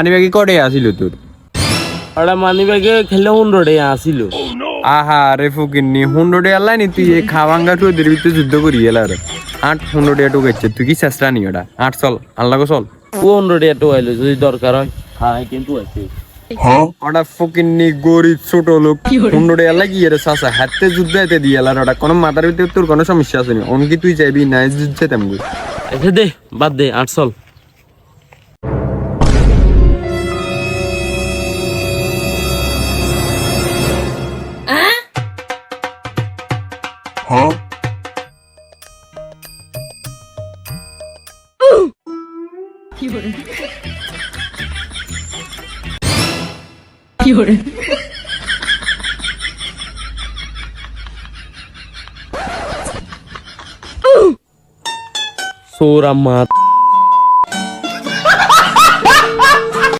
মানিব্যাগে কটে আসিল তোর? ওটা মানি ব্যাগে খেলে 100 আসিল। আহা রে ফকিন্নি 100 আল্লাহ নি তুই এই খাওয়াঙ্গা তোদের ভিতরে যুদ্ধ করি এলা রে। 100 ঢুকেছে তুই কি চেষ্টা নি ওটা? চল আল্লাহ চল। 100 টোয়াইলো যদি দরকার হয়। হ্যাঁ কিন্তু আছে। ওটা ফকিন্নি গরিব ছোট লোক 100 আল্লাহ কি রে চাচা হাতে যুদ্ধ এতে দিয়ে এলার ওটা কোনো মাথার ভিতরে তোর কোনো সমস্যা আছে নি? অনকি তুই যাবি না যুদ্ধে তেমন আচ্ছা দে বাদ দে 8 চল। সোরা মাত